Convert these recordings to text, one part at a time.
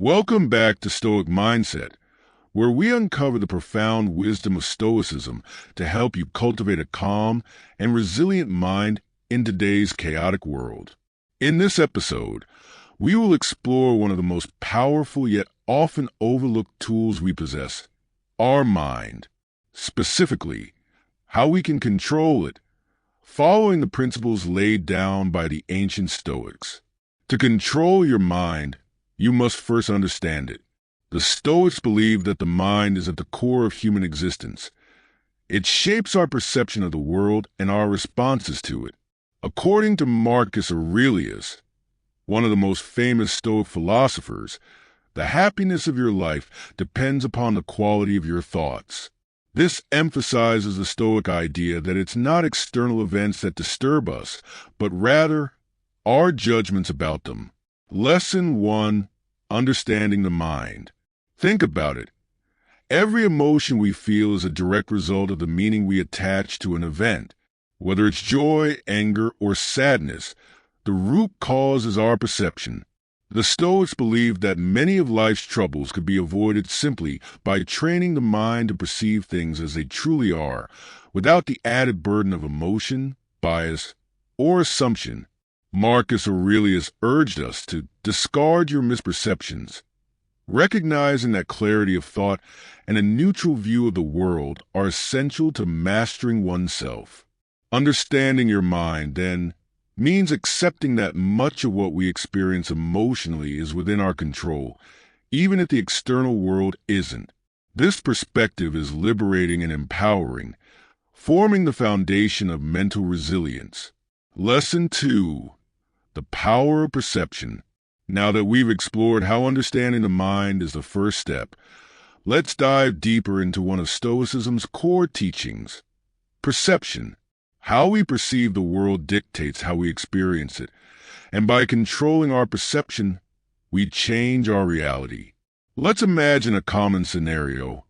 Welcome back to Stoic Mindset, where we uncover the profound wisdom of Stoicism to help you cultivate a calm and resilient mind in today's chaotic world. In this episode, we will explore one of the most powerful yet often overlooked tools we possess, our mind. Specifically, how we can control it, following the principles laid down by the ancient Stoics. To control your mind, you must first understand it. The Stoics believe that the mind is at the core of human existence. It shapes our perception of the world and our responses to it. According to Marcus Aurelius, one of the most famous Stoic philosophers, the happiness of your life depends upon the quality of your thoughts. This emphasizes the Stoic idea that it's not external events that disturb us, but rather our judgments about them. Lesson 1. Understanding the mind. Think about it. Every emotion we feel is a direct result of the meaning we attach to an event. Whether it's joy, anger, or sadness, the root cause is our perception. The Stoics believe that many of life's troubles could be avoided simply by training the mind to perceive things as they truly are, without the added burden of emotion, bias, or assumption. Marcus Aurelius urged us to discard your misperceptions, recognizing that clarity of thought and a neutral view of the world are essential to mastering oneself. Understanding your mind, then, means accepting that much of what we experience emotionally is within our control, even if the external world isn't. This perspective is liberating and empowering, forming the foundation of mental resilience. Lesson 2. The power of perception. Now that we've explored how understanding the mind is the first step, let's dive deeper into one of Stoicism's core teachings: perception. How we perceive the world dictates how we experience it, and by controlling our perception, we change our reality. Let's imagine a common scenario: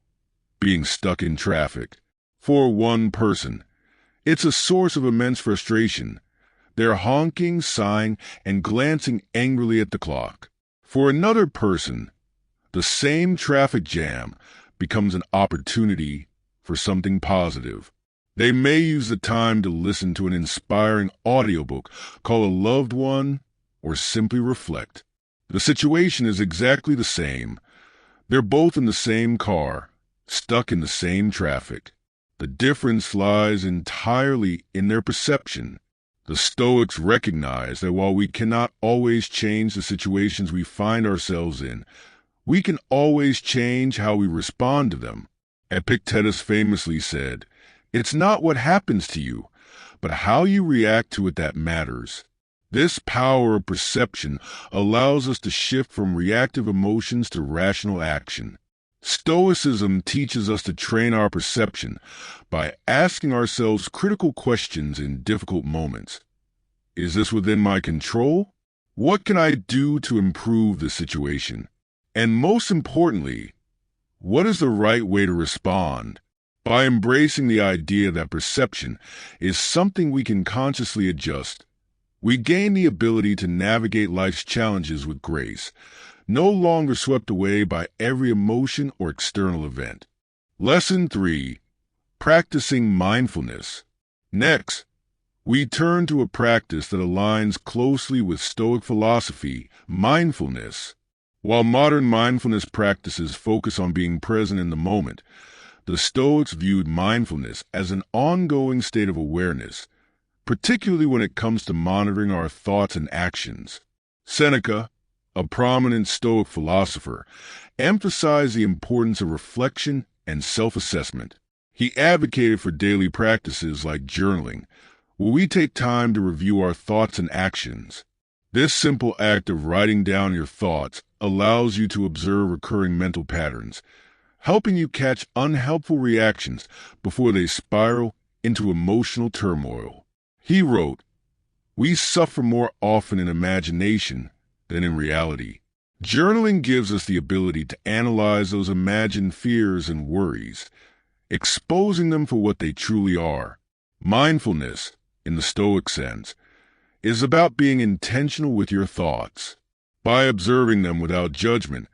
being stuck in traffic. For one person, it's a source of immense frustration. They're honking, sighing, and glancing angrily at the clock. For another person, the same traffic jam becomes an opportunity for something positive. They may use the time to listen to an inspiring audiobook, call a loved one, or simply reflect. The situation is exactly the same. They're both in the same car, stuck in the same traffic. The difference lies entirely in their perception. The Stoics recognize that while we cannot always change the situations we find ourselves in, we can always change how we respond to them. Epictetus famously said, "It's not what happens to you, but how you react to it that matters." This power of perception allows us to shift from reactive emotions to rational action. Stoicism teaches us to train our perception by asking ourselves critical questions in difficult moments. Is this within my control? What can I do to improve the situation? And most importantly, what is the right way to respond? By embracing the idea that perception is something we can consciously adjust, we gain the ability to navigate life's challenges with grace, no longer swept away by every emotion or external event. Lesson 3. Practicing mindfulness. Next, we turn to a practice that aligns closely with Stoic philosophy, mindfulness. While modern mindfulness practices focus on being present in the moment, the Stoics viewed mindfulness as an ongoing state of awareness, particularly when it comes to monitoring our thoughts and actions. Seneca, a prominent Stoic philosopher, emphasized the importance of reflection and self-assessment. He advocated for daily practices like journaling, where we take time to review our thoughts and actions. This simple act of writing down your thoughts allows you to observe recurring mental patterns, helping you catch unhelpful reactions before they spiral into emotional turmoil. He wrote, "We suffer more often in imagination than in reality." Journaling gives us the ability to analyze those imagined fears and worries, exposing them for what they truly are. Mindfulness, in the Stoic sense, is about being intentional with your thoughts. By observing them without judgment,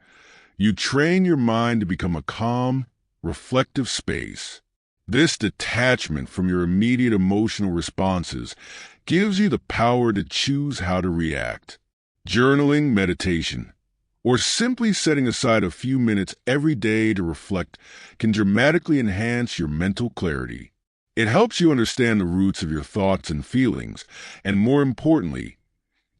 You train your mind to become a calm, reflective space. This detachment from your immediate emotional responses gives you the power to choose how to react. Journaling, meditation, or simply setting aside a few minutes every day to reflect can dramatically enhance your mental clarity. It helps you understand the roots of your thoughts and feelings, and more importantly,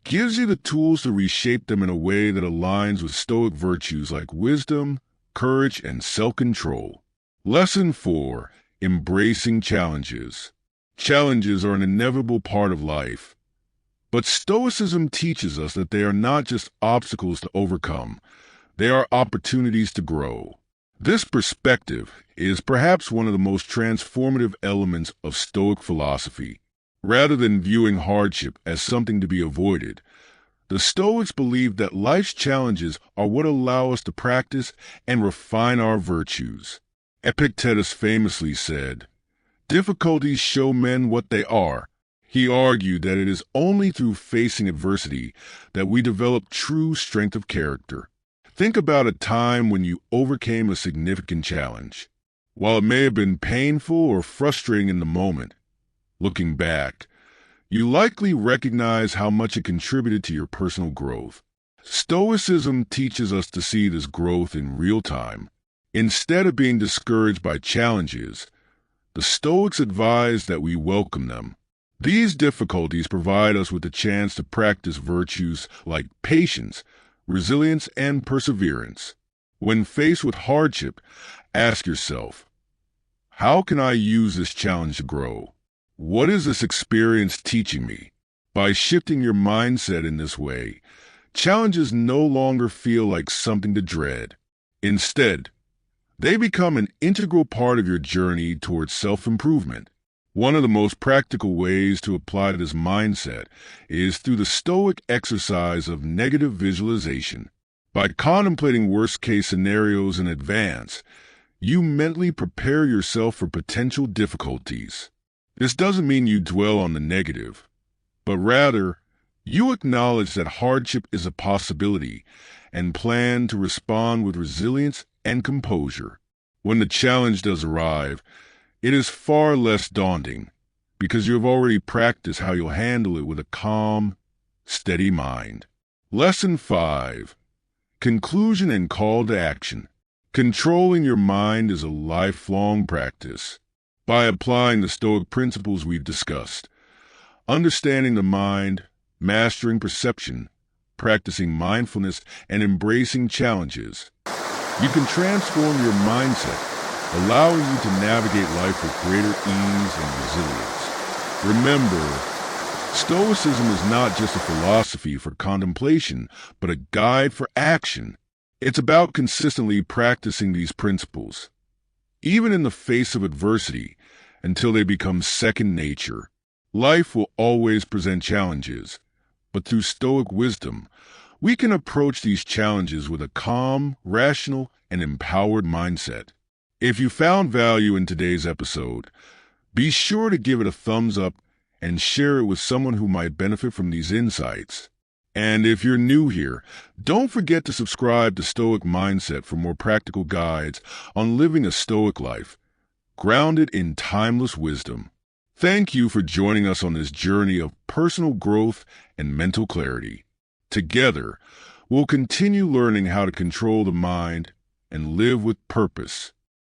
gives you the tools to reshape them in a way that aligns with Stoic virtues like wisdom, courage, and self-control. Lesson 4. Embracing challenges. Challenges are an inevitable part of life, but Stoicism teaches us that they are not just obstacles to overcome, they are opportunities to grow. This perspective is perhaps one of the most transformative elements of Stoic philosophy. Rather than viewing hardship as something to be avoided, the Stoics believe that life's challenges are what allow us to practice and refine our virtues. Epictetus famously said, "Difficulties show men what they are." He argued that it is only through facing adversity that we develop true strength of character. Think about a time when you overcame a significant challenge. While it may have been painful or frustrating in the moment, looking back, you likely recognize how much it contributed to your personal growth. Stoicism teaches us to see this growth in real time. Instead of being discouraged by challenges, the Stoics advise that we welcome them. These difficulties provide us with the chance to practice virtues like patience, resilience, and perseverance. When faced with hardship, ask yourself, how can I use this challenge to grow? What is this experience teaching me? By shifting your mindset in this way, challenges no longer feel like something to dread. Instead, they become an integral part of your journey towards self-improvement. One of the most practical ways to apply this mindset is through the Stoic exercise of negative visualization. By contemplating worst-case scenarios in advance, you mentally prepare yourself for potential difficulties. This doesn't mean you dwell on the negative, but rather, you acknowledge that hardship is a possibility and plan to respond with resilience and composure. When the challenge does arrive, it is far less daunting because you have already practiced how you'll handle it with a calm, steady mind. Lesson 5. Conclusion and call to action. Controlling your mind is a lifelong practice. By applying the Stoic principles we've discussed, understanding the mind, mastering perception, practicing mindfulness, and embracing challenges, you can transform your mindset, allowing you to navigate life with greater ease and resilience. Remember, Stoicism is not just a philosophy for contemplation, but a guide for action. It's about consistently practicing these principles, even in the face of adversity, until they become second nature. Life will always present challenges, but through Stoic wisdom, we can approach these challenges with a calm, rational, and empowered mindset. If you found value in today's episode, be sure to give it a thumbs up and share it with someone who might benefit from these insights. And if you're new here, don't forget to subscribe to Stoic Mindset for more practical guides on living a Stoic life, grounded in timeless wisdom. Thank you for joining us on this journey of personal growth and mental clarity. Together, we'll continue learning how to control the mind and live with purpose